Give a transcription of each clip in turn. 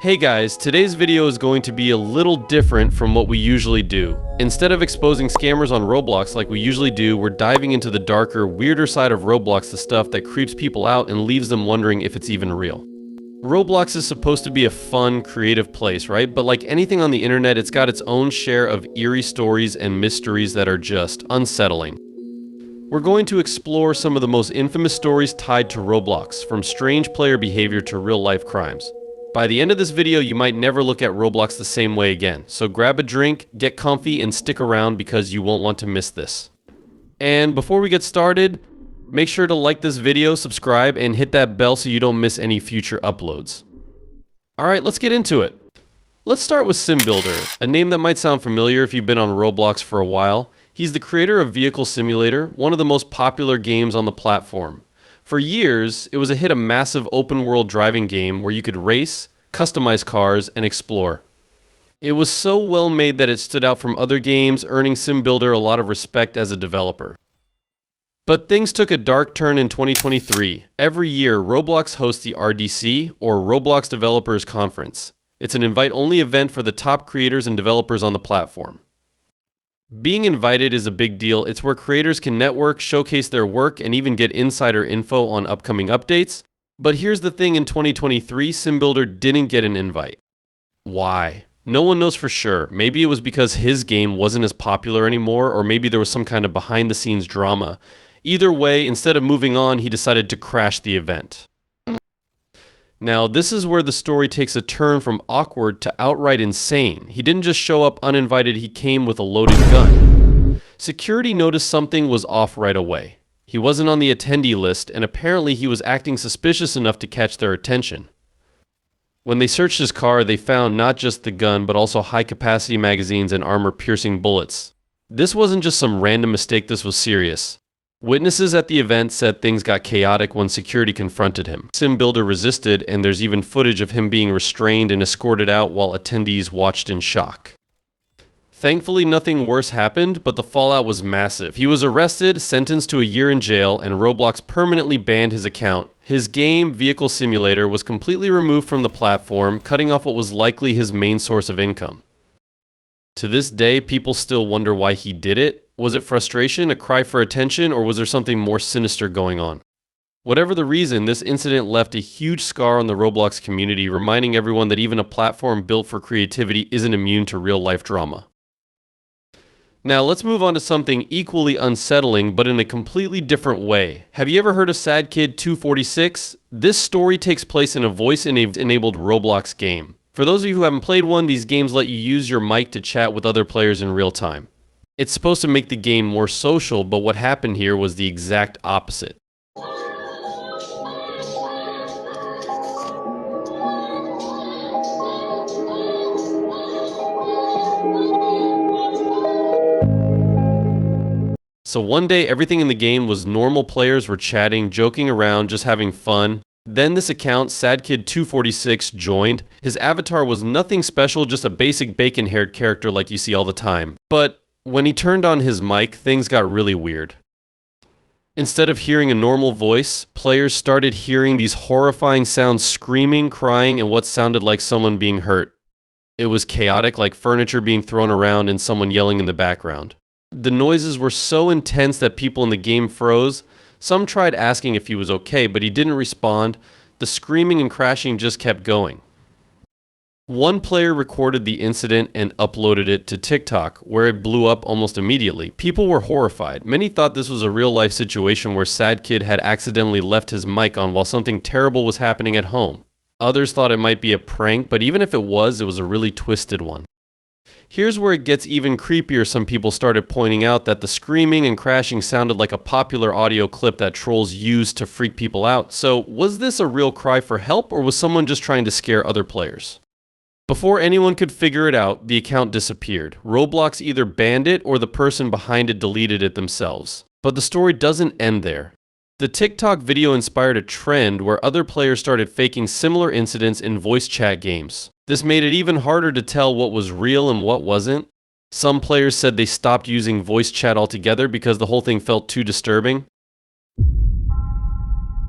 Hey guys, today's video is going to be a little different from what we usually do. Instead of exposing scammers on Roblox like we usually do, we're diving into the darker, weirder side of Roblox, the stuff that creeps people out and leaves them wondering if it's even real. Roblox is supposed to be a fun, creative place, right? But like anything on the internet, it's got its own share of eerie stories and mysteries that are just unsettling. We're going to explore some of the most infamous stories tied to Roblox, from strange player behavior to real-life crimes. By the end of this video, you might never look at Roblox the same way again, so grab a drink, get comfy, and stick around because you won't want to miss this. And before we get started, make sure to like this video, subscribe, and hit that bell so you don't miss any future uploads. Alright, let's get into it. Let's start with Simbuilder, a name that might sound familiar if you've been on Roblox for a while. He's the creator of Vehicle Simulator, one of the most popular games on the platform. For years, it was a massive open-world driving game where you could race, customize cars, and explore. It was so well made that it stood out from other games, earning Simbuilder a lot of respect as a developer. But things took a dark turn in 2023. Every year, Roblox hosts the RDC, or Roblox Developers Conference. It's an invite-only event for the top creators and developers on the platform. Being invited is a big deal. It's where creators can network, showcase their work, and even get insider info on upcoming updates. But here's the thing, in 2023, Simbuilder didn't get an invite. Why? No one knows for sure. Maybe it was because his game wasn't as popular anymore, or maybe there was some kind of behind-the-scenes drama. Either way, instead of moving on, he decided to crash the event. Now, this is where the story takes a turn from awkward to outright insane. He didn't just show up uninvited, he came with a loaded gun. Security noticed something was off right away. He wasn't on the attendee list, and apparently he was acting suspicious enough to catch their attention. When they searched his car, they found not just the gun, but also high-capacity magazines and armor-piercing bullets. This wasn't just some random mistake, this was serious. Witnesses at the event said things got chaotic when security confronted him. Simbuilder resisted, and there's even footage of him being restrained and escorted out while attendees watched in shock. Thankfully, nothing worse happened, but the fallout was massive. He was arrested, sentenced to a year in jail, and Roblox permanently banned his account. His game, Vehicle Simulator, was completely removed from the platform, cutting off what was likely his main source of income. To this day, people still wonder why he did it. Was it frustration, a cry for attention, or was there something more sinister going on? Whatever the reason, this incident left a huge scar on the Roblox community, reminding everyone that even a platform built for creativity isn't immune to real-life drama. Now, let's move on to something equally unsettling, but in a completely different way. Have you ever heard of Sad Kid 246? This story takes place in a voice-enabled Roblox game. For those of you who haven't played one, these games let you use your mic to chat with other players in real time. It's supposed to make the game more social, but what happened here was the exact opposite. So one day, everything in the game was normal. Players were chatting, joking around, just having fun. Then this account, Sad Kid 246, joined. His avatar was nothing special, just a basic bacon-haired character like you see all the time. But when he turned on his mic, things got really weird. Instead of hearing a normal voice, players started hearing these horrifying sounds, screaming, crying, and what sounded like someone being hurt. It was chaotic, like furniture being thrown around and someone yelling in the background. The noises were so intense that people in the game froze. Some tried asking if he was okay, but he didn't respond. The screaming and crashing just kept going. One player recorded the incident and uploaded it to TikTok, where it blew up almost immediately. People were horrified. Many thought this was a real-life situation where Sad Kid had accidentally left his mic on while something terrible was happening at home. Others thought it might be a prank, but even if it was a really twisted one. Here's where it gets even creepier. Some people started pointing out that the screaming and crashing sounded like a popular audio clip that trolls used to freak people out. So, was this a real cry for help, or was someone just trying to scare other players? Before anyone could figure it out, the account disappeared. Roblox either banned it or the person behind it deleted it themselves. But the story doesn't end there. The TikTok video inspired a trend where other players started faking similar incidents in voice chat games. This made it even harder to tell what was real and what wasn't. Some players said they stopped using voice chat altogether because the whole thing felt too disturbing.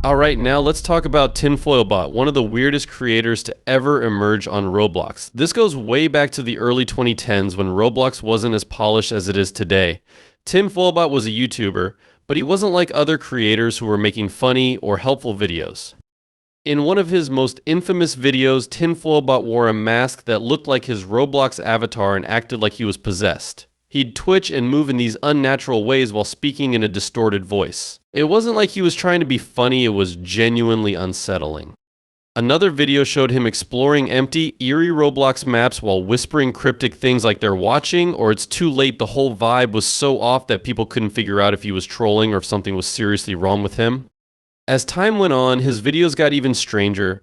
Alright, now let's talk about Tinfoilbot, one of the weirdest creators to ever emerge on Roblox. This goes way back to the early 2010s when Roblox wasn't as polished as it is today. Tinfoilbot was a YouTuber, but he wasn't like other creators who were making funny or helpful videos. In one of his most infamous videos, Tinfoilbot wore a mask that looked like his Roblox avatar and acted like he was possessed. He'd twitch and move in these unnatural ways while speaking in a distorted voice. It wasn't like he was trying to be funny, it was genuinely unsettling. Another video showed him exploring empty, eerie Roblox maps while whispering cryptic things like they're watching, or it's too late. The whole vibe was so off that people couldn't figure out if he was trolling or if something was seriously wrong with him. As time went on, his videos got even stranger.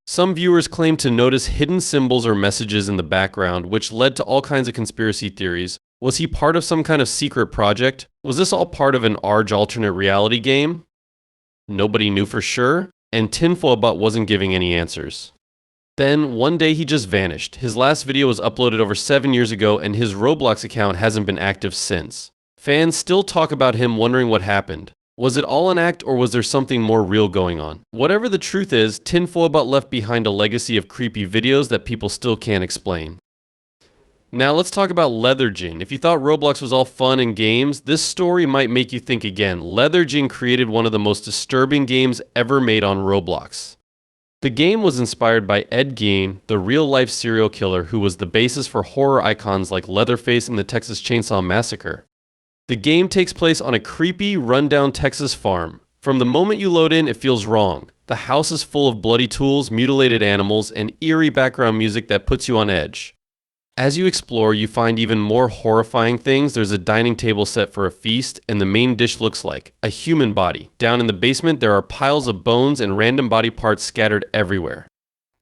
Some viewers claimed to notice hidden symbols or messages in the background, which led to all kinds of conspiracy theories. Was he part of some kind of secret project? Was this all part of an ARG alternate reality game? Nobody knew for sure, and Tinfoilbot wasn't giving any answers. Then, one day he just vanished. His last video was uploaded over 7 years ago, and his Roblox account hasn't been active since. Fans still talk about him, wondering what happened. Was it all an act, or was there something more real going on? Whatever the truth is, Tinfoilbot left behind a legacy of creepy videos that people still can't explain. Now let's talk about Leatherjing. If you thought Roblox was all fun and games, this story might make you think again. Leatherjing created one of the most disturbing games ever made on Roblox. The game was inspired by Ed Gein, the real-life serial killer who was the basis for horror icons like Leatherface and the Texas Chainsaw Massacre. The game takes place on a creepy, rundown Texas farm. From the moment you load in, it feels wrong. The house is full of bloody tools, mutilated animals, and eerie background music that puts you on edge. As you explore, you find even more horrifying things. There's a dining table set for a feast, and the main dish looks like a human body. Down in the basement, there are piles of bones and random body parts scattered everywhere.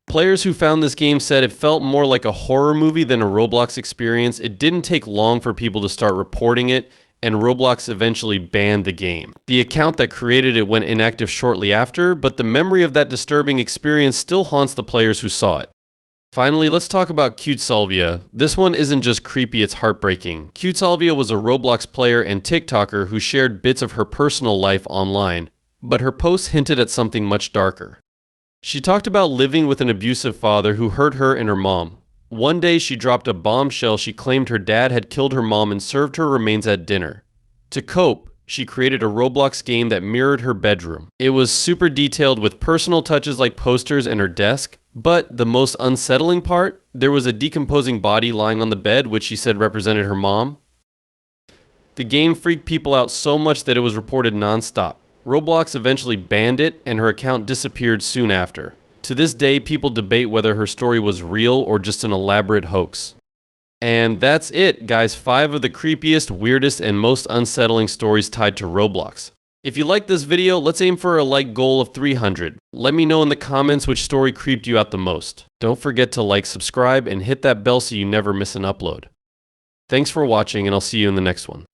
Players who found this game said it felt more like a horror movie than a Roblox experience. It didn't take long for people to start reporting it, and Roblox eventually banned the game. The account that created it went inactive shortly after, but the memory of that disturbing experience still haunts the players who saw it. Finally, let's talk about Cut Salvia. This one isn't just creepy, it's heartbreaking. Cut Salvia was a Roblox player and TikToker who shared bits of her personal life online, but her posts hinted at something much darker. She talked about living with an abusive father who hurt her and her mom. One day she dropped a bombshell. She claimed her dad had killed her mom and served her remains at dinner. To cope, she created a Roblox game that mirrored her bedroom. It was super detailed with personal touches like posters and her desk, but the most unsettling part, there was a decomposing body lying on the bed which she said represented her mom. The game freaked people out so much that it was reported non-stop. Roblox eventually banned it and her account disappeared soon after. To this day, people debate whether her story was real or just an elaborate hoax. And that's it, guys. 5 of the creepiest, weirdest, and most unsettling stories tied to Roblox. If you liked this video, let's aim for a like goal of 300. Let me know in the comments which story creeped you out the most. Don't forget to like, subscribe, and hit that bell so you never miss an upload. Thanks for watching, and I'll see you in the next one.